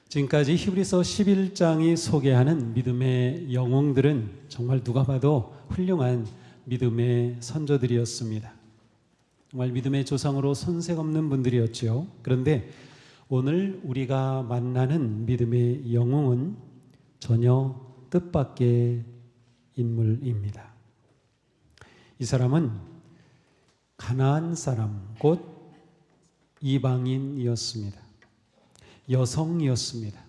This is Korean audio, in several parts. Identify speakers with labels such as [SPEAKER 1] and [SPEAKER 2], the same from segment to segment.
[SPEAKER 1] 지금까지 히브리서 11장이 소개하는 믿음의 영웅들은 정말 누가 봐도 훌륭한 믿음의 선조들이었습니다. 정말 믿음의 조상으로 손색 없는 분들이었죠. 그런데 오늘 우리가 만나는 믿음의 영웅은 전혀 뜻밖의 인물입니다. 이 사람은 가나안 사람, 곧 이방인이었습니다. 여성이었습니다.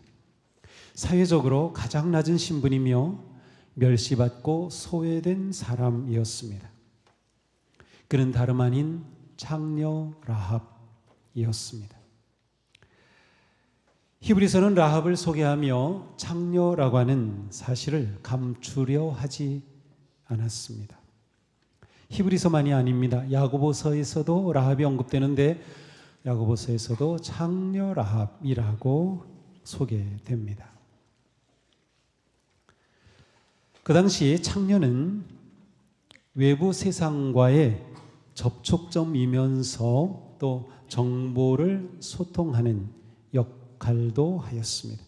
[SPEAKER 1] 사회적으로 가장 낮은 신분이며 멸시받고 소외된 사람이었습니다. 그는 다름 아닌 창녀 라합이었습니다. 히브리서는 라합을 소개하며 창녀라고 하는 사실을 감추려 하지 않았습니다. 히브리서만이 아닙니다. 야고보서에서도 라합이 언급되는데 야고보서에서도 창녀 라합이라고 소개됩니다. 그 당시 창녀는 외부 세상과의 접촉점이면서 또 정보를 소통하는 역할도 하였습니다.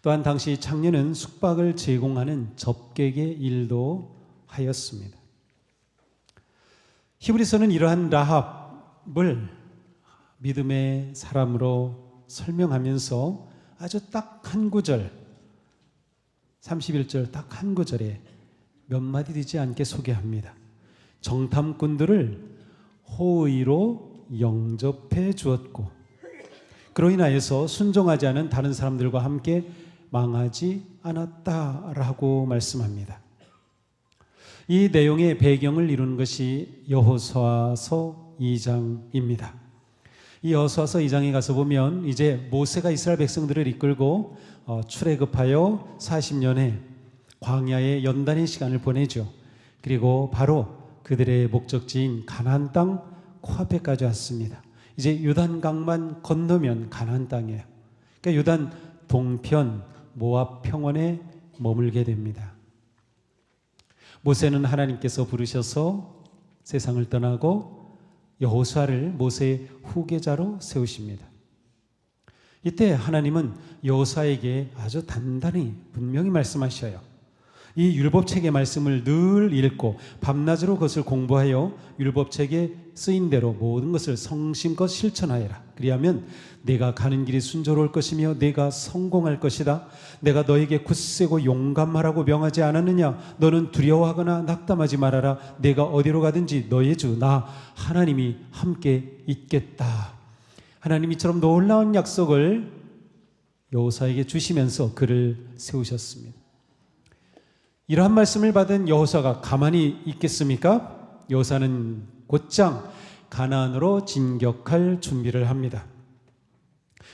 [SPEAKER 1] 또한 당시 창녀는 숙박을 제공하는 접객의 일도 하였습니다. 히브리서는 이러한 라합을 믿음의 사람으로 설명하면서 아주 딱 한 구절, 31절 딱 한 구절에 몇 마디 되지 않게 소개합니다. 정탐꾼들을 호의로 영접해 주었고 그로 인하여서 순종하지 않은 다른 사람들과 함께 망하지 않았다라고 말씀합니다. 이 내용의 배경을 이루는 것이 여호수아서 2장입니다. 이 여호수아서 2장에 가서 보면 이제 모세가 이스라엘 백성들을 이끌고 출애굽하여 40년의 광야의 연단의 시간을 보내죠. 그리고 바로 그들의 목적지인 가나안 땅 코앞에까지 왔습니다. 이제 요단강만 건너면 가나안 땅이에요. 그러니까 요단 동편 모압 평원에 머물게 됩니다. 모세는 하나님께서 부르셔서 세상을 떠나고 여호수아를 모세의 후계자로 세우십니다. 이때 하나님은 여호수아에게 아주 단단히 분명히 말씀하셔요. 이 율법책의 말씀을 늘 읽고 밤낮으로 그것을 공부하여 율법책에 쓰인 대로 모든 것을 성심껏 실천하여라. 그리하면 내가 가는 길이 순조로울 것이며 내가 성공할 것이다. 내가 너에게 굳세고 용감하라고 명하지 않았느냐? 너는 두려워하거나 낙담하지 말아라. 내가 어디로 가든지 너의 주 나 하나님이 함께 있겠다. 하나님이 이처럼 놀라운 약속을 여호수아에게 주시면서 그를 세우셨습니다. 이러한 말씀을 받은 여호수아가 가만히 있겠습니까? 여호수아는 곧장 가나안으로 진격할 준비를 합니다.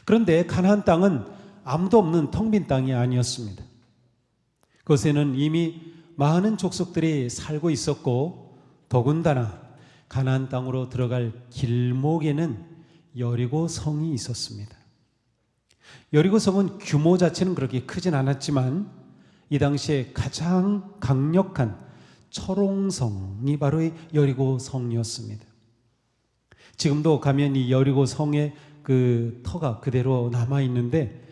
[SPEAKER 1] 그런데 가나안 땅은 아무도 없는 텅 빈 땅이 아니었습니다. 그곳에는 이미 많은 족속들이 살고 있었고 더군다나 가나안 땅으로 들어갈 길목에는 여리고 성이 있었습니다. 여리고 성은 규모 자체는 그렇게 크진 않았지만 이 당시에 가장 강력한 철옹성이 바로 이 여리고 성이었습니다. 지금도 가면 이 여리고 성의 그 터가 그대로 남아 있는데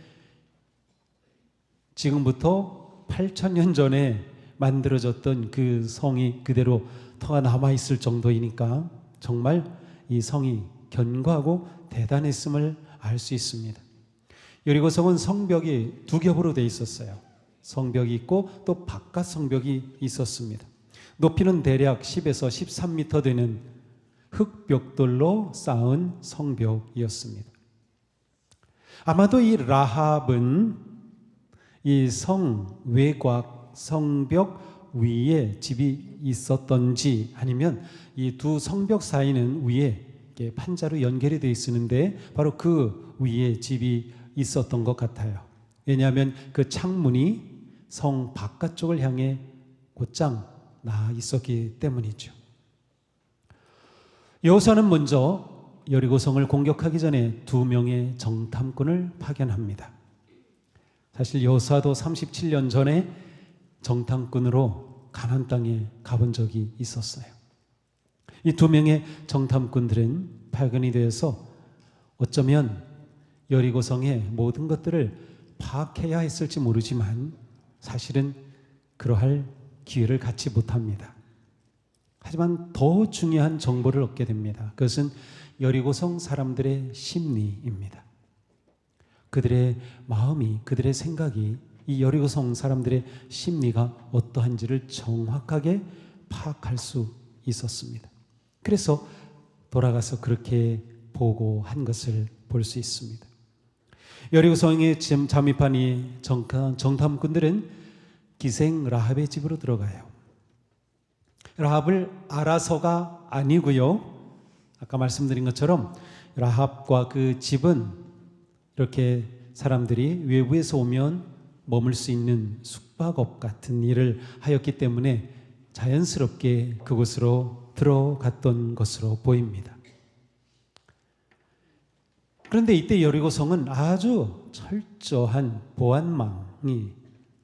[SPEAKER 1] 지금부터 8,000년 전에 만들어졌던 그 성이 그대로 터가 남아 있을 정도이니까 정말 이 성이 견고하고 대단했음을 알 수 있습니다. 여리고 성은 성벽이 두 겹으로 되어 있었어요. 성벽이 있고 또 바깥 성벽이 있었습니다. 높이는 대략 10에서 13m 되는 흙벽돌로 쌓은 성벽이었습니다. 아마도 이 라합은 이 성 외곽 성벽 위에 집이 있었던지 아니면 이 두 성벽 사이는 위에 판자로 연결이 되어 있었는데 바로 그 위에 집이 있었던 것 같아요. 왜냐하면 그 창문이 성 바깥쪽을 향해 곧장 나아 있었기 때문이죠. 여호수아는 먼저 여리고성을 공격하기 전에 2명의 정탐꾼을 파견합니다. 사실 여호수아도 37년 전에 정탐꾼으로 가나안 땅에 가본 적이 있었어요. 이 2명의 정탐꾼들은 파견이 되어서 어쩌면 여리고성의 모든 것들을 파악해야 했을지 모르지만 사실은 그러할 기회를 갖지 못합니다. 하지만 더 중요한 정보를 얻게 됩니다. 그것은 여리고성 사람들의 심리입니다. 그들의 마음이, 그들의 생각이, 이 여리고성 사람들의 심리가 어떠한지를 정확하게 파악할 수 있었습니다. 그래서 돌아가서 그렇게 보고한 것을 볼 수 있습니다. 여리고성에 잠입한 이 정탐꾼들은 기생 라합의 집으로 들어가요. 라합을 알아서가 아니고요. 아까 말씀드린 것처럼 라합과 그 집은 이렇게 사람들이 외부에서 오면 머물 수 있는 숙박업 같은 일을 하였기 때문에 자연스럽게 그곳으로 들어갔던 것으로 보입니다. 그런데 이때 여리고성은 아주 철저한 보안망이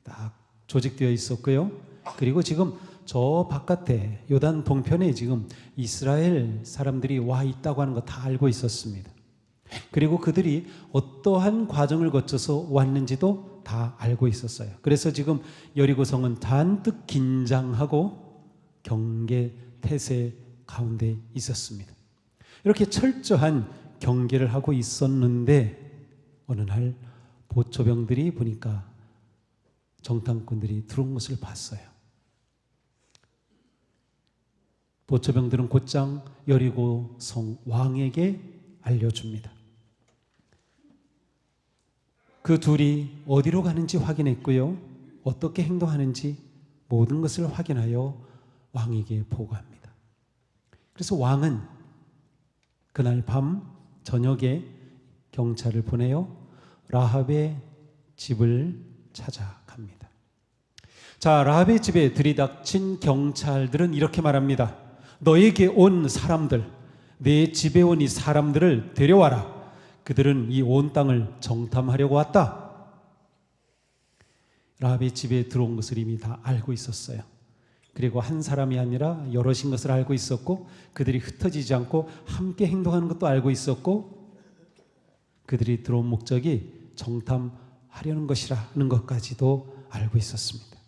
[SPEAKER 1] 딱 조직되어 있었고요. 그리고 지금 저 바깥에 요단 동편에 지금 이스라엘 사람들이 와 있다고 하는 거 다 알고 있었습니다. 그리고 그들이 어떠한 과정을 거쳐서 왔는지도 다 알고 있었어요. 그래서 지금 여리고성은 잔뜩 긴장하고 경계 태세 가운데 있었습니다. 이렇게 철저한 경계를 하고 있었는데 어느 날 보초병들이 보니까 정탐꾼들이 들어온 것을 봤어요. 보초병들은 곧장 여리고성 왕에게 알려줍니다. 그 둘이 어디로 가는지 확인했고요. 어떻게 행동하는지 모든 것을 확인하여 왕에게 보고합니다. 그래서 왕은 그날 밤 저녁에 경찰을 보내어 라합의 집을 찾아갑니다. 자, 라합의 집에 들이닥친 경찰들은 이렇게 말합니다. 너에게 온 사람들, 내 집에 온 이 사람들을 데려와라. 그들은 이 온 땅을 정탐하려고 왔다. 라합의 집에 들어온 것을 이미 다 알고 있었어요. 그리고 한 사람이 아니라 여럿인 것을 알고 있었고, 그들이 흩어지지 않고 함께 행동하는 것도 알고 있었고, 그들이 들어온 목적이 정탐하려는 것이라는 것까지도 알고 있었습니다.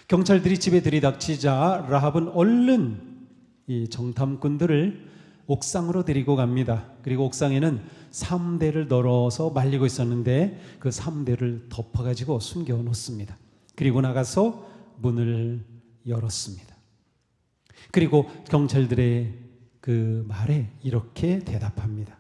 [SPEAKER 1] 경찰들이 집에 들이닥치자 라합은 얼른 이 정탐꾼들을 옥상으로 데리고 갑니다. 그리고 옥상에는 3대를 널어서 말리고 있었는데 그 3대를 덮어가지고 숨겨 놓습니다. 그리고 나가서 문을 열었습니다. 그리고 경찰들의 그 말에 이렇게 대답합니다.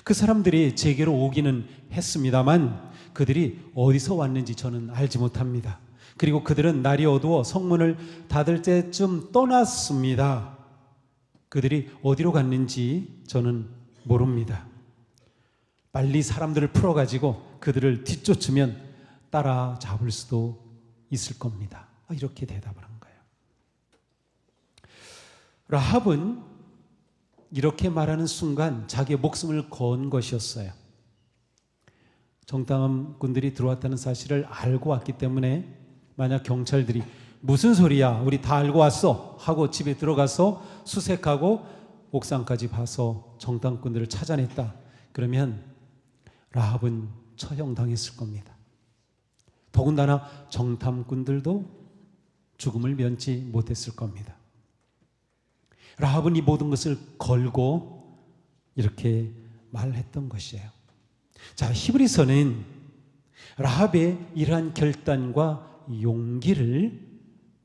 [SPEAKER 1] 그 사람들이 제게로 오기는 했습니다만 그들이 어디서 왔는지 저는 알지 못합니다. 그리고 그들은 날이 어두워 성문을 닫을 때쯤 떠났습니다. 그들이 어디로 갔는지 저는 모릅니다. 빨리 사람들을 풀어가지고 그들을 뒤쫓으면 따라잡을 수도 있을 겁니다. 이렇게 대답을 한 거예요. 라합은 이렇게 말하는 순간 자기의 목숨을 건 것이었어요. 정탐꾼들이 들어왔다는 사실을 알고 왔기 때문에 만약 경찰들이 무슨 소리야, 우리 다 알고 왔어 하고 집에 들어가서 수색하고 옥상까지 봐서 정탐꾼들을 찾아냈다, 그러면 라합은 처형당했을 겁니다. 더군다나 정탐꾼들도 죽음을 면치 못했을 겁니다. 라합은 이 모든 것을 걸고 이렇게 말했던 것이에요. 자, 히브리서는 라합의 이러한 결단과 용기를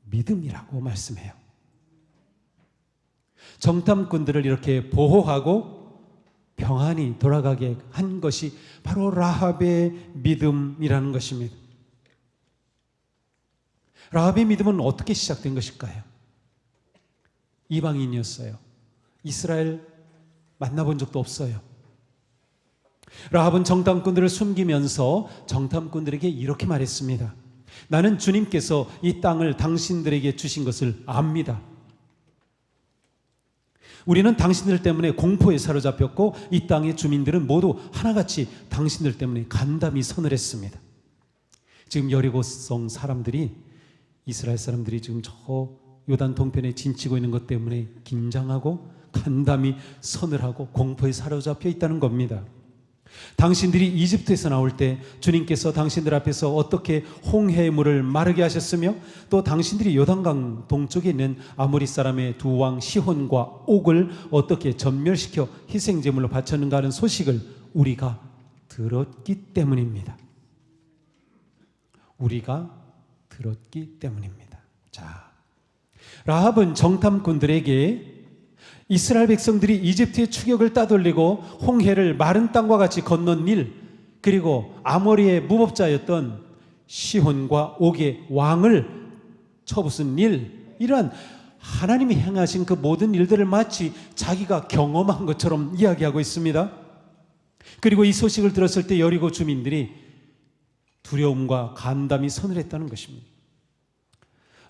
[SPEAKER 1] 믿음이라고 말씀해요. 정탐꾼들을 이렇게 보호하고 평안히 돌아가게 한 것이 바로 라합의 믿음이라는 것입니다. 라합의 믿음은 어떻게 시작된 것일까요? 이방인이었어요. 이스라엘 만나본 적도 없어요. 라합은 정탐꾼들을 숨기면서 정탐꾼들에게 이렇게 말했습니다. 나는 주님께서 이 땅을 당신들에게 주신 것을 압니다. 우리는 당신들 때문에 공포에 사로잡혔고 이 땅의 주민들은 모두 하나같이 당신들 때문에 간담이 서늘했습니다. 지금 여리고성 사람들이, 이스라엘 사람들이 지금 저 요단 동편에 진치고 있는 것 때문에 긴장하고 간담이 선을 하고 공포에 사로잡혀 있다는 겁니다. 당신들이 이집트에서 나올 때 주님께서 당신들 앞에서 어떻게 홍해의 물을 마르게 하셨으며 또 당신들이 요단강 동쪽에 있는 아모리 사람의 두 왕 시혼과 옥을 어떻게 전멸시켜 희생제물로 바쳤는가 하는 소식을 우리가 들었기 때문입니다. 우리가 들었기 때문입니다. 자, 라합은 정탐꾼들에게 이스라엘 백성들이 이집트의 추격을 따돌리고 홍해를 마른 땅과 같이 건넌 일, 그리고 아모리의 무법자였던 시혼과 옥의 왕을 쳐부순 일, 이러한 하나님이 행하신 그 모든 일들을 마치 자기가 경험한 것처럼 이야기하고 있습니다. 그리고 이 소식을 들었을 때 여리고 주민들이 두려움과 간담이 선을 했다는 것입니다.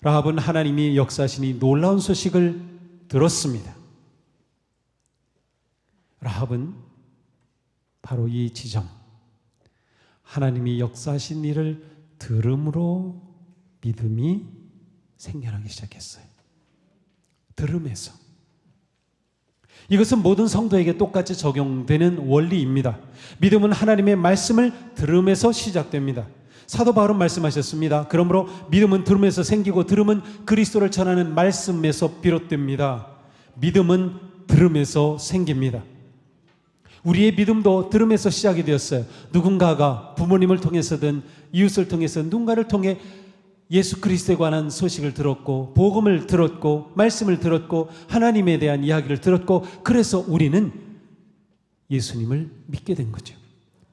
[SPEAKER 1] 라합은 하나님이 역사하시니 놀라운 소식을 들었습니다. 라합은 바로 이 지점, 하나님이 역사하신 일을 들음으로 믿음이 생겨나기 시작했어요. 들음에서. 이것은 모든 성도에게 똑같이 적용되는 원리입니다. 믿음은 하나님의 말씀을 들음에서 시작됩니다. 사도 바울은 말씀하셨습니다. 그러므로 믿음은 들음에서 생기고 들음은 그리스도를 전하는 말씀에서 비롯됩니다. 믿음은 들음에서 생깁니다. 우리의 믿음도 들음에서 시작이 되었어요. 누군가가 부모님을 통해서든 이웃을 통해서 누군가를 통해 예수 그리스도에 관한 소식을 들었고 복음을 들었고 말씀을 들었고 하나님에 대한 이야기를 들었고 그래서 우리는 예수님을 믿게 된 거죠.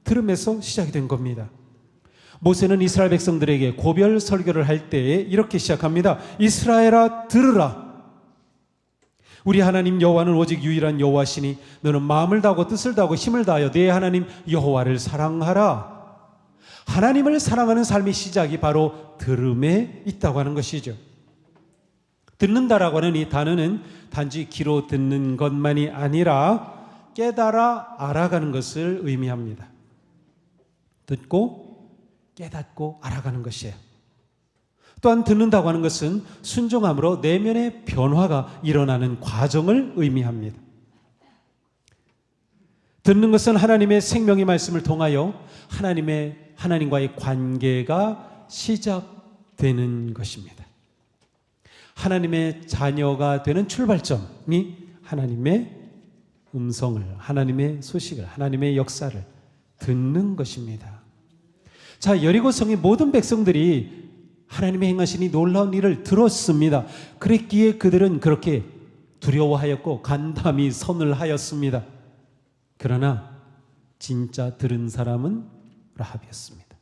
[SPEAKER 1] 들음에서 시작이 된 겁니다. 모세는 이스라엘 백성들에게 고별 설교를 할 때에 이렇게 시작합니다. 이스라엘아 들으라. 우리 하나님 여호와는 오직 유일한 여호와시니 너는 마음을 다하고 뜻을 다하고 힘을 다하여 네 하나님 여호와를 사랑하라. 하나님을 사랑하는 삶의 시작이 바로 들음에 있다고 하는 것이죠. 듣는다라고 하는 이 단어는 단지 귀로 듣는 것만이 아니라 깨달아 알아가는 것을 의미합니다. 듣고 깨닫고 알아가는 것이에요. 또한 듣는다고 하는 것은 순종함으로 내면의 변화가 일어나는 과정을 의미합니다. 듣는 것은 하나님의 생명의 말씀을 통하여 하나님과의 관계가 시작되는 것입니다. 하나님의 자녀가 되는 출발점이 하나님의 음성을, 하나님의 소식을, 하나님의 역사를 듣는 것입니다. 자, 여리고성의 모든 백성들이 하나님의 행하신 이 놀라운 일을 들었습니다. 그랬기에 그들은 그렇게 두려워하였고 간담이 선을 하였습니다. 그러나 진짜 들은 사람은 라합이었습니다.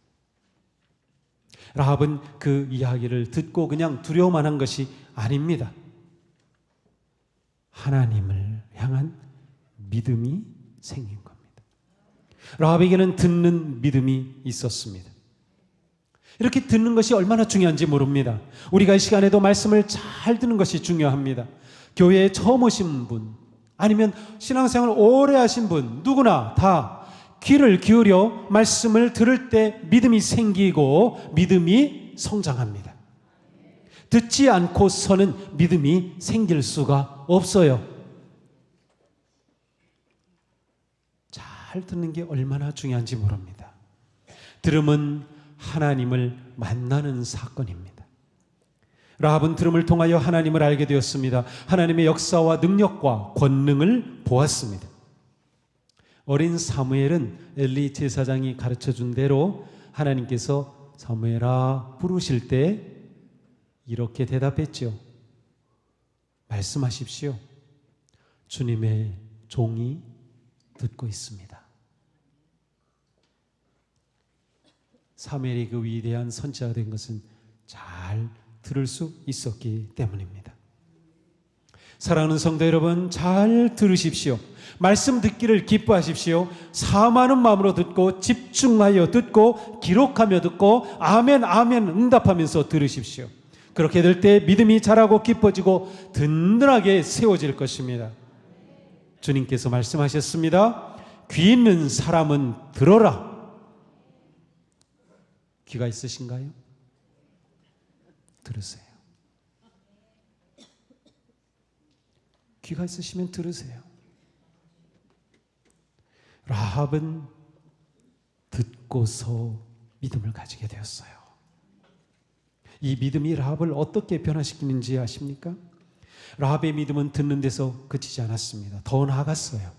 [SPEAKER 1] 라합은 그 이야기를 듣고 그냥 두려워만 한 것이 아닙니다. 하나님을 향한 믿음이 생긴 겁니다. 라합에게는 듣는 믿음이 있었습니다. 이렇게 듣는 것이 얼마나 중요한지 모릅니다. 우리가 이 시간에도 말씀을 잘 듣는 것이 중요합니다. 교회에 처음 오신 분, 아니면 신앙생활 오래 하신 분, 누구나 다 귀를 기울여 말씀을 들을 때 믿음이 생기고 믿음이 성장합니다. 듣지 않고서는 믿음이 생길 수가 없어요. 잘 듣는 게 얼마나 중요한지 모릅니다. 들음은 하나님을 만나는 사건입니다. 라합은 들음을 통하여 하나님을 알게 되었습니다. 하나님의 역사와 능력과 권능을 보았습니다. 어린 사무엘은 엘리 제사장이 가르쳐준 대로 하나님께서 사무엘아 부르실 때 이렇게 대답했죠. 말씀하십시오. 주님의 종이 듣고 있습니다. 사무엘이 그 위대한 선지자가 된 것은 잘 들을 수 있었기 때문입니다. 사랑하는 성도 여러분, 잘 들으십시오. 말씀 듣기를 기뻐하십시오. 사모하는 마음으로 듣고 집중하여 듣고 기록하며 듣고 아멘 아멘 응답하면서 들으십시오. 그렇게 될 때 믿음이 자라고 깊어지고 든든하게 세워질 것입니다. 주님께서 말씀하셨습니다. 귀 있는 사람은 들어라. 귀가 있으신가요? 들으세요. 귀가 있으시면 들으세요. 라합은 듣고서 믿음을 가지게 되었어요. 이 믿음이 라합을 어떻게 변화시키는지 아십니까? 라합의 믿음은 듣는 데서 그치지 않았습니다. 더 나아갔어요.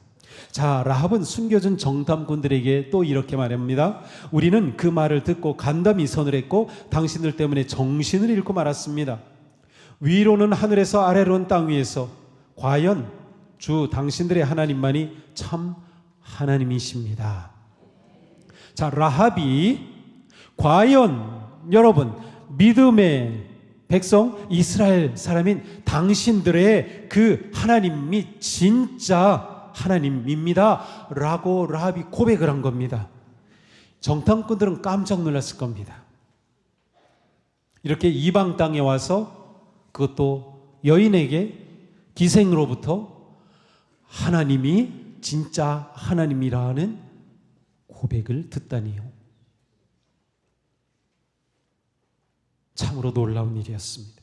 [SPEAKER 1] 자, 라합은 숨겨진 정탐꾼들에게 또 이렇게 말합니다. 우리는 그 말을 듣고 간담이 선을 했고 당신들 때문에 정신을 잃고 말았습니다. 위로는 하늘에서 아래로는 땅 위에서 과연 주 당신들의 하나님만이 참 하나님이십니다. 자, 라합이 과연 여러분 믿음의 백성 이스라엘 사람인 당신들의 그 하나님이 진짜 하나님입니다 라고 라합이 고백을 한 겁니다. 정탐꾼들은 깜짝 놀랐을 겁니다. 이렇게 이방 땅에 와서 그것도 여인에게 기생으로부터 하나님이 진짜 하나님이라는 고백을 듣다니요. 참으로 놀라운 일이었습니다.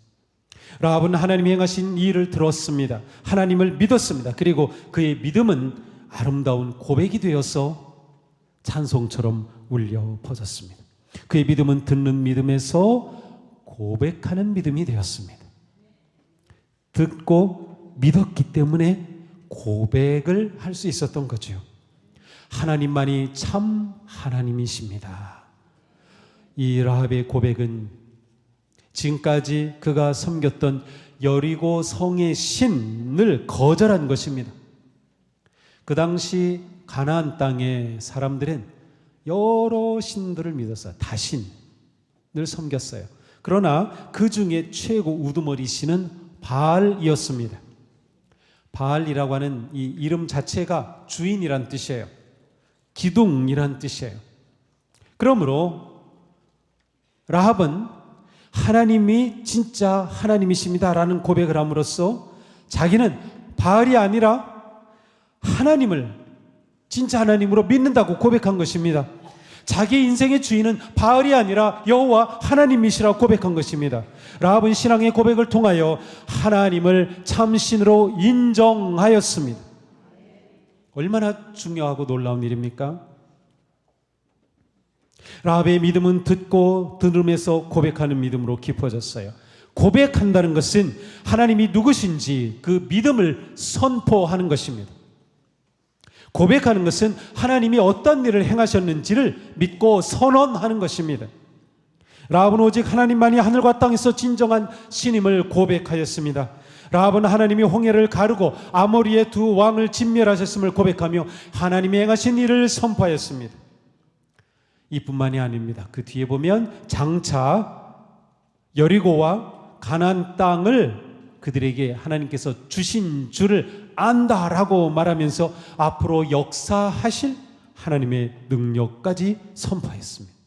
[SPEAKER 1] 라합은 하나님이 행하신 이 일을 들었습니다. 하나님을 믿었습니다. 그리고 그의 믿음은 아름다운 고백이 되어서 찬송처럼 울려 퍼졌습니다. 그의 믿음은 듣는 믿음에서 고백하는 믿음이 되었습니다. 듣고 믿었기 때문에 고백을 할 수 있었던 거죠. 하나님만이 참 하나님이십니다. 이 라합의 고백은 지금까지 그가 섬겼던 여리고 성의 신을 거절한 것입니다. 그 당시 가나안 땅의 사람들은 여러 신들을 믿었어요. 다신을 섬겼어요. 그러나 그 중에 최고 우두머리 신은 바알이었습니다. 바알이라고 하는 이 이름 자체가 주인이란 뜻이에요. 기둥이란 뜻이에요. 그러므로 라합은 하나님이 진짜 하나님이십니다라는 고백을 함으로써 자기는 바알이 아니라 하나님을 진짜 하나님으로 믿는다고 고백한 것입니다. 자기 인생의 주인은 바알이 아니라 여호와 하나님이시라고 고백한 것입니다. 라합은 신앙의 고백을 통하여 하나님을 참신으로 인정하였습니다. 얼마나 중요하고 놀라운 일입니까? 라합의 믿음은 듣고 들음에서 고백하는 믿음으로 깊어졌어요. 고백한다는 것은 하나님이 누구신지 그 믿음을 선포하는 것입니다. 고백하는 것은 하나님이 어떤 일을 행하셨는지를 믿고 선언하는 것입니다. 라합은 오직 하나님만이 하늘과 땅에서 진정한 신임을 고백하였습니다. 라합은 하나님이 홍해를 가르고 아모리의 두 왕을 진멸하셨음을 고백하며 하나님이 행하신 일을 선포하였습니다. 이뿐만이 아닙니다. 그 뒤에 보면 장차 여리고와 가나안 땅을 그들에게 하나님께서 주신 줄을 안다라고 말하면서 앞으로 역사하실 하나님의 능력까지 선포했습니다.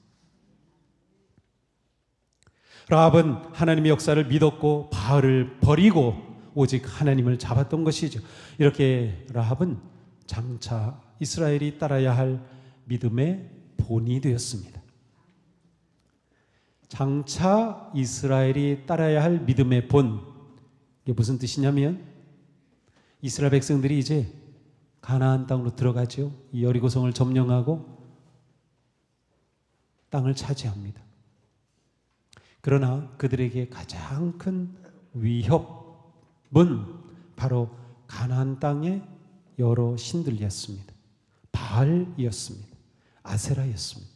[SPEAKER 1] 라합은 하나님의 역사를 믿었고 바알을 버리고 오직 하나님을 잡았던 것이죠. 이렇게 라합은 장차 이스라엘이 따라야 할 믿음의 본이 되었습니다. 장차 이스라엘이 따라야 할 믿음의 본, 이게 무슨 뜻이냐면 이스라엘 백성들이 이제 가나안 땅으로 들어가죠. 이 여리고성을 점령하고 땅을 차지합니다. 그러나 그들에게 가장 큰 위협은 바로 가나안 땅의 여러 신들이었습니다. 바알이었습니다. 아세라였습니다.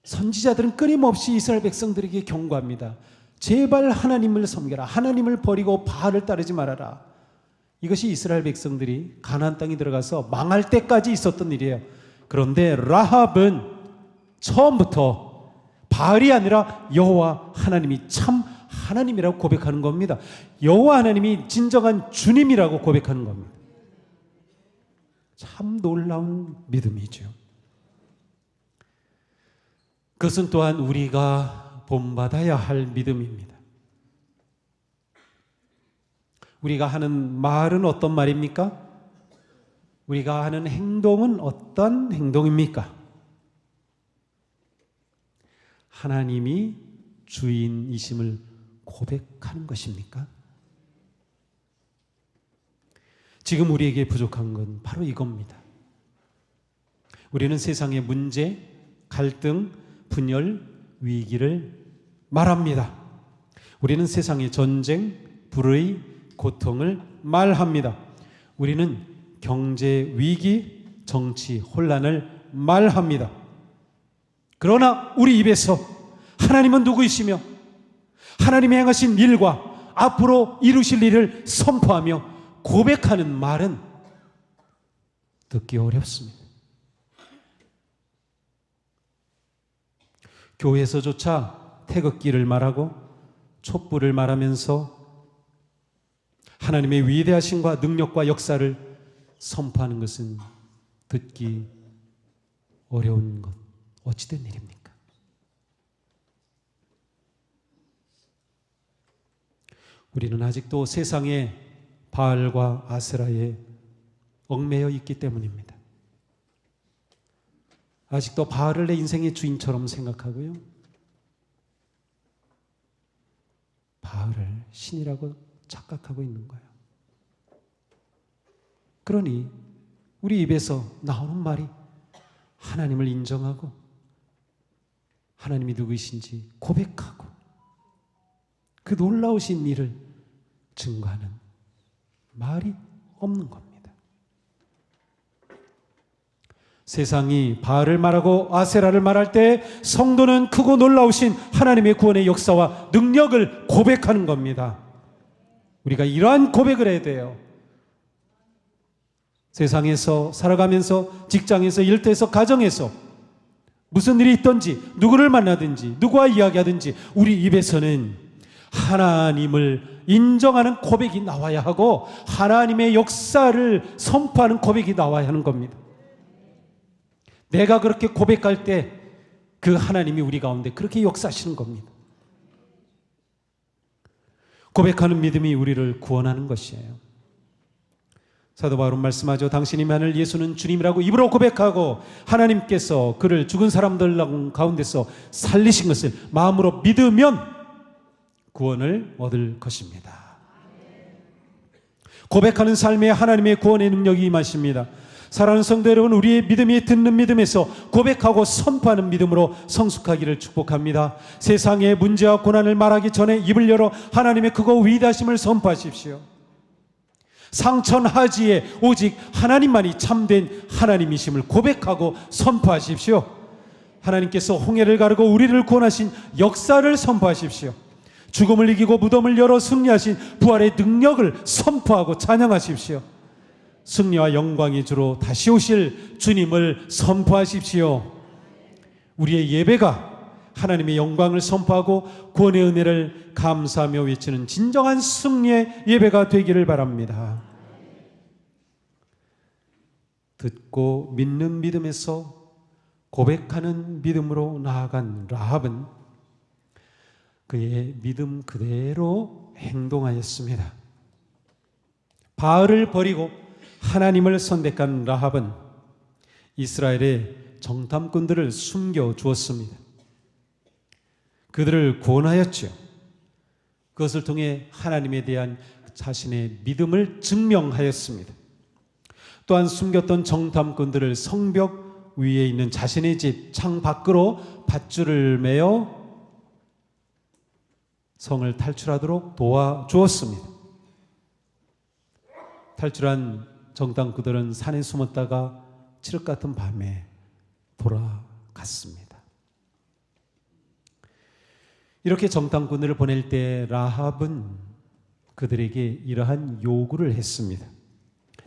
[SPEAKER 1] 선지자들은 끊임없이 이스라엘 백성들에게 경고합니다. 제발 하나님을 섬겨라. 하나님을 버리고 바알을 따르지 말아라. 이것이 이스라엘 백성들이 가나안 땅에 들어가서 망할 때까지 있었던 일이에요. 그런데 라합은 처음부터 바알이 아니라 여호와 하나님이 참 하나님이라고 고백하는 겁니다. 여호와 하나님이 진정한 주님이라고 고백하는 겁니다. 참 놀라운 믿음이죠. 그것은 또한 우리가 본받아야 할 믿음입니다. 우리가 하는 말은 어떤 말입니까? 우리가 하는 행동은 어떤 행동입니까? 하나님이 주인이심을 고백하는 것입니까? 지금 우리에게 부족한 건 바로 이겁니다. 우리는 세상의 문제, 갈등, 분열, 위기를 말합니다. 우리는 세상의 전쟁, 불의, 고통을 말합니다. 우리는 경제 위기, 정치 혼란을 말합니다. 그러나 우리 입에서 하나님은 누구이시며 하나님이 행하신 일과 앞으로 이루실 일을 선포하며 고백하는 말은 듣기 어렵습니다. 교회에서조차 태극기를 말하고 촛불을 말하면서 하나님의 위대하심과 능력과 역사를 선포하는 것은 듣기 어려운 것, 어찌된 일입니까? 우리는 아직도 세상의 바알과 아세라에 얽매여 있기 때문입니다. 아직도 바알을 내 인생의 주인처럼 생각하고요, 바알을 신이라고 착각하고 있는 거예요. 그러니 우리 입에서 나오는 말이 하나님을 인정하고 하나님이 누구이신지 고백하고 그 놀라우신 일을 증거하는 말이 없는 겁니다. 세상이 바알을 말하고 아세라를 말할 때 성도는 크고 놀라우신 하나님의 구원의 역사와 능력을 고백하는 겁니다. 우리가 이러한 고백을 해야 돼요. 세상에서 살아가면서, 직장에서, 일터에서, 가정에서 무슨 일이 있든지, 누구를 만나든지, 누구와 이야기하든지 우리 입에서는 하나님을 인정하는 고백이 나와야 하고 하나님의 역사를 선포하는 고백이 나와야 하는 겁니다. 내가 그렇게 고백할 때 그 하나님이 우리 가운데 그렇게 역사하시는 겁니다. 고백하는 믿음이 우리를 구원하는 것이에요. 사도 바울은 말씀하죠. 당신이 만일 예수는 주님이라고 입으로 고백하고 하나님께서 그를 죽은 사람들 가운데서 살리신 것을 마음으로 믿으면 구원을 얻을 것입니다. 고백하는 삶에 하나님의 구원의 능력이 임하십니다. 사랑하는 성도 여러분, 우리의 믿음이 듣는 믿음에서 고백하고 선포하는 믿음으로 성숙하기를 축복합니다. 세상의 문제와 고난을 말하기 전에 입을 열어 하나님의 크고 위대하심을 선포하십시오. 상천하지에 오직 하나님만이 참된 하나님이심을 고백하고 선포하십시오. 하나님께서 홍해를 가르고 우리를 구원하신 역사를 선포하십시오. 죽음을 이기고 무덤을 열어 승리하신 부활의 능력을 선포하고 찬양하십시오. 승리와 영광의 주로 다시 오실 주님을 선포하십시오. 우리의 예배가 하나님의 영광을 선포하고 구원의 은혜를 감사하며 외치는 진정한 승리의 예배가 되기를 바랍니다. 듣고 믿는 믿음에서 고백하는 믿음으로 나아간 라합은 그의 믿음 그대로 행동하였습니다. 바알을 버리고 하나님을 선택한 라합은 이스라엘의 정탐꾼들을 숨겨 주었습니다. 그들을 구원하였죠. 그것을 통해 하나님에 대한 자신의 믿음을 증명하였습니다. 또한 숨겼던 정탐꾼들을 성벽 위에 있는 자신의 집 창 밖으로 밧줄을 매어 성을 탈출하도록 도와주었습니다. 탈출한 정탐꾼들은 산에 숨었다가 칠흑 같은 밤에 돌아갔습니다. 이렇게 정탐꾼들을 보낼 때 라합은 그들에게 이러한 요구를 했습니다.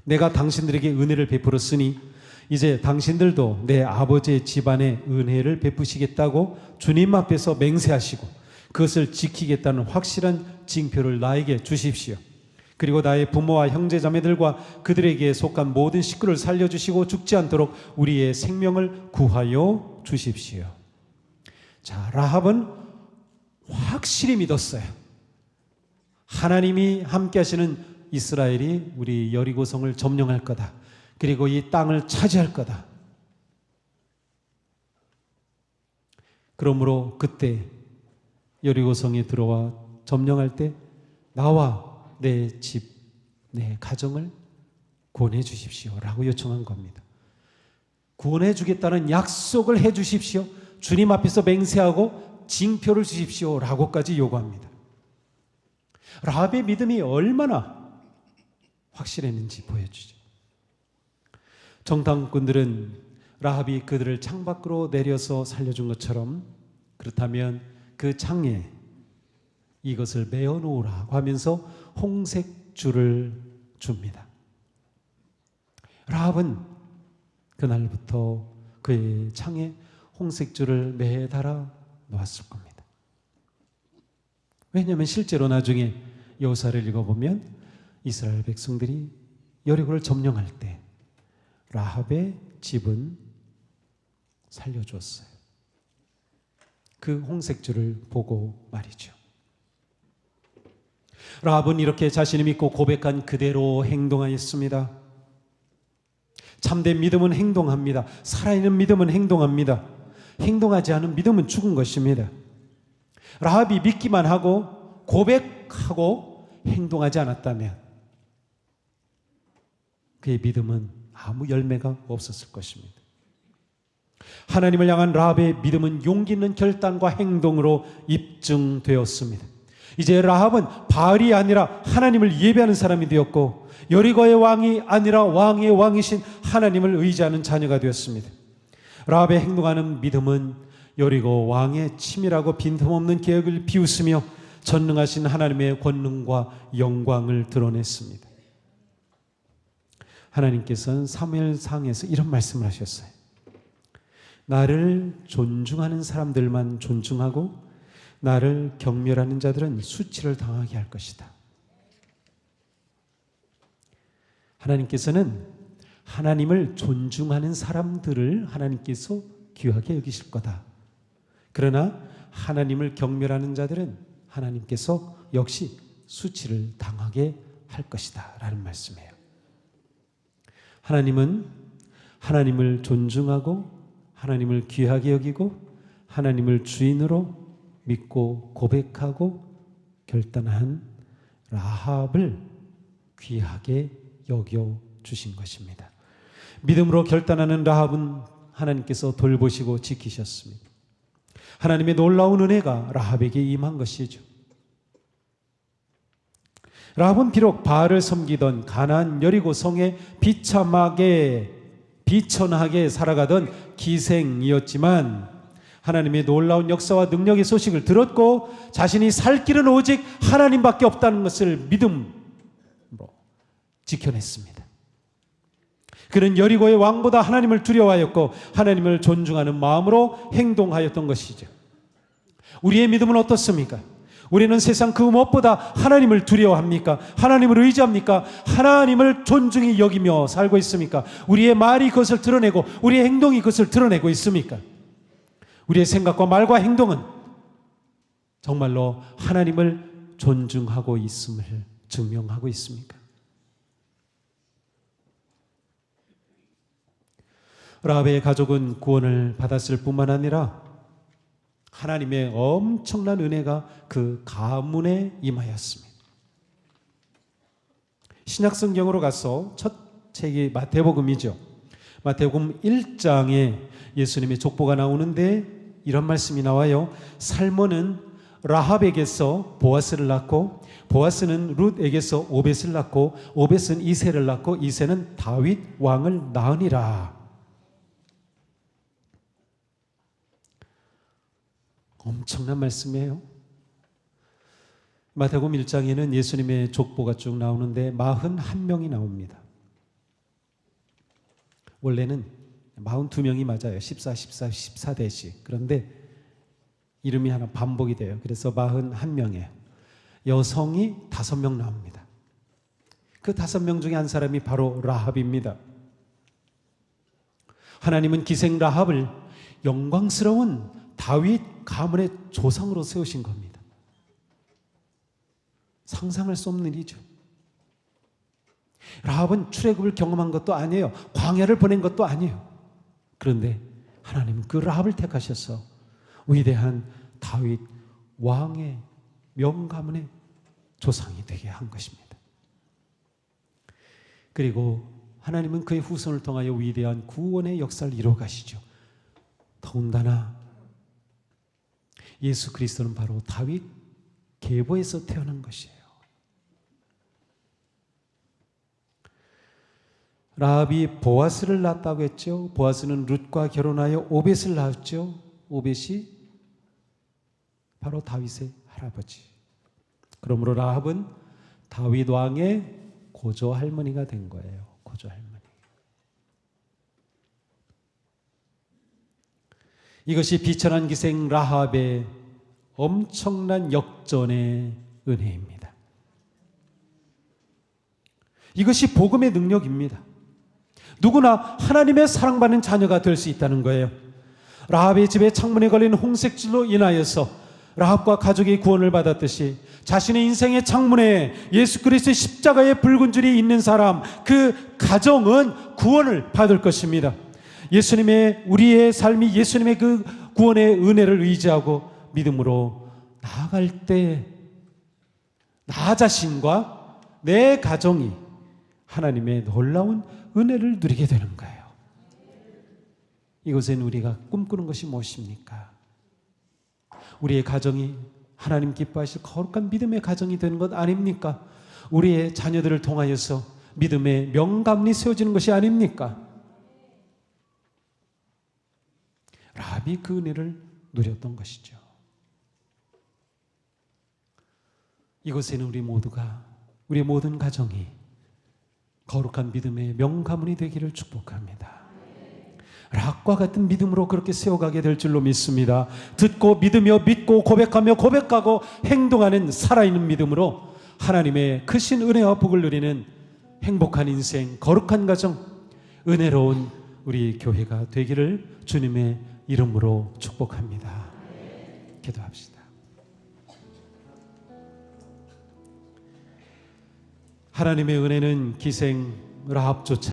[SPEAKER 1] 내가 당신들에게 은혜를 베풀었으니 이제 당신들도 내 아버지의 집안에 은혜를 베푸시겠다고 주님 앞에서 맹세하시고 그것을 지키겠다는 확실한 징표를 나에게 주십시오. 그리고 나의 부모와 형제 자매들과 그들에게 속한 모든 식구를 살려주시고 죽지 않도록 우리의 생명을 구하여 주십시오. 자, 라합은 확실히 믿었어요. 하나님이 함께 하시는 이스라엘이 우리 여리고성을 점령할 거다. 그리고 이 땅을 차지할 거다. 그러므로 그때 여리고성에 들어와 점령할 때 나와 내 집, 내 가정을 구원해 주십시오라고 요청한 겁니다. 구원해 주겠다는 약속을 해 주십시오. 주님 앞에서 맹세하고 징표를 주십시오라고까지 요구합니다. 라합의 믿음이 얼마나 확실했는지 보여주죠. 정탐꾼들은 라합이 그들을 창밖으로 내려서 살려준 것처럼, 그렇다면 그 창에 이것을 메어 놓으라고 하면서 홍색 줄을 줍니다. 라합은 그날부터 그의 창에 홍색 줄을 매달아 놓았을 겁니다. 왜냐하면 실제로 나중에 여호수아를 읽어보면 이스라엘 백성들이 여리고를 점령할 때 라합의 집은 살려주었어요. 그 홍색 줄을 보고 말이죠. 라합은 이렇게 자신이 믿고 고백한 그대로 행동하였습니다. 참된 믿음은 행동합니다. 살아있는 믿음은 행동합니다. 행동하지 않은 믿음은 죽은 것입니다. 라합이 믿기만 하고 고백하고 행동하지 않았다면 그의 믿음은 아무 열매가 없었을 것입니다. 하나님을 향한 라합의 믿음은 용기 있는 결단과 행동으로 입증되었습니다. 이제 라합은 바알이 아니라 하나님을 예배하는 사람이 되었고, 여리고의 왕이 아니라 왕의 왕이신 하나님을 의지하는 자녀가 되었습니다. 라합의 행동하는 믿음은 여리고 왕의 치밀하고 빈틈없는 계획을 비웃으며 전능하신 하나님의 권능과 영광을 드러냈습니다. 하나님께서는 사무엘상에서 이런 말씀을 하셨어요. 나를 존중하는 사람들만 존중하고 나를 경멸하는 자들은 수치를 당하게 할 것이다. 하나님께서는 하나님을 존중하는 사람들을 하나님께서 귀하게 여기실 거다. 그러나 하나님을 경멸하는 자들은 하나님께서 역시 수치를 당하게 할 것이다 라는 말씀이에요. 하나님은 하나님을 존중하고 하나님을 귀하게 여기고 하나님을 주인으로 믿고 고백하고 결단한 라합을 귀하게 여겨주신 것입니다. 믿음으로 결단하는 라합은 하나님께서 돌보시고 지키셨습니다. 하나님의 놀라운 은혜가 라합에게 임한 것이죠. 라합은 비록 바알을 섬기던 가나안 여리고 성에 비참하게 비천하게 살아가던 기생이었지만 하나님의 놀라운 역사와 능력의 소식을 들었고 자신이 살 길은 오직 하나님밖에 없다는 것을 믿음으로 지켜냈습니다. 그는 여리고의 왕보다 하나님을 두려워하였고 하나님을 존중하는 마음으로 행동하였던 것이죠. 우리의 믿음은 어떻습니까? 우리는 세상 그 무엇보다 하나님을 두려워합니까? 하나님을 의지합니까? 하나님을 존중히 여기며 살고 있습니까? 우리의 말이 그것을 드러내고 우리의 행동이 그것을 드러내고 있습니까? 우리의 생각과 말과 행동은 정말로 하나님을 존중하고 있음을 증명하고 있습니까? 라합의 가족은 구원을 받았을 뿐만 아니라 하나님의 엄청난 은혜가 그 가문에 임하였습니다. 신약성경으로 가서 첫 책이 마태복음이죠. 마태복음 1장에 예수님의 족보가 나오는데 이런 말씀이 나와요. 살몬은 라합에게서 보아스를 낳고 보아스는 룻에게서 오벳을 낳고 오벳은 이새를 낳고 이새는 다윗 왕을 낳으니라. 엄청난 말씀이에요. 마태복음 1장에는 예수님의 족보가 쭉 나오는데 41명이 나옵니다. 원래는 42명이 맞아요. 14대씩. 그런데 이름이 하나 반복이 돼요. 그래서 41명이에요. 여성이 5명 나옵니다. 그 5명 중에 한 사람이 바로 라합입니다. 하나님은 기생 라합을 영광스러운 다윗 가문의 조상으로 세우신 겁니다. 상상할 수 없는 일이죠. 라합은 출애굽을 경험한 것도 아니에요. 광야를 보낸 것도 아니에요. 그런데 하나님은 그 라합을 택하셔서 위대한 다윗 왕의 명가문의 조상이 되게 한 것입니다. 그리고 하나님은 그의 후손을 통하여 위대한 구원의 역사를 이루어 가시죠. 더군다나 예수 그리스도는 바로 다윗 계보에서 태어난 것이에요. 라합이 보아스를 낳았다고 했죠. 보아스는 룻과 결혼하여 오벳을 낳았죠. 오벳이 바로 다윗의 할아버지. 그러므로 라합은 다윗 왕의 고조 할머니가 된 거예요. 고조 할머니. 이것이 비천한 기생 라합의 엄청난 역전의 은혜입니다. 이것이 복음의 능력입니다. 누구나 하나님의 사랑받는 자녀가 될 수 있다는 거예요. 라합의 집에 창문에 걸린 홍색줄로 인하여서 라합과 가족이 구원을 받았듯이 자신의 인생의 창문에 예수 그리스도의 십자가의 붉은 줄이 있는 사람, 그 가정은 구원을 받을 것입니다. 예수님의, 우리의 삶이 예수님의 그 구원의 은혜를 의지하고 믿음으로 나아갈 때 나 자신과 내 가정이 하나님의 놀라운 은혜를 누리게 되는 거예요. 이곳엔 우리가 꿈꾸는 것이 무엇입니까? 우리의 가정이 하나님 기뻐하실 거룩한 믿음의 가정이 되는 것 아닙니까? 우리의 자녀들을 통하여서 믿음의 명감리 세워지는 것이 아닙니까? 라합이 그 은혜를 누렸던 것이죠. 이곳에는 우리 모두가, 우리의 모든 가정이 거룩한 믿음의 명가문이 되기를 축복합니다. 라합과 같은 믿음으로 그렇게 세워가게 될 줄로 믿습니다. 듣고 믿으며 믿고 고백하며 고백하고 행동하는 살아있는 믿음으로 하나님의 크신 은혜와 복을 누리는 행복한 인생, 거룩한 가정, 은혜로운 우리 교회가 되기를 주님의 이름으로 축복합니다. 기도합시다. 하나님의 은혜는 기생 라합조차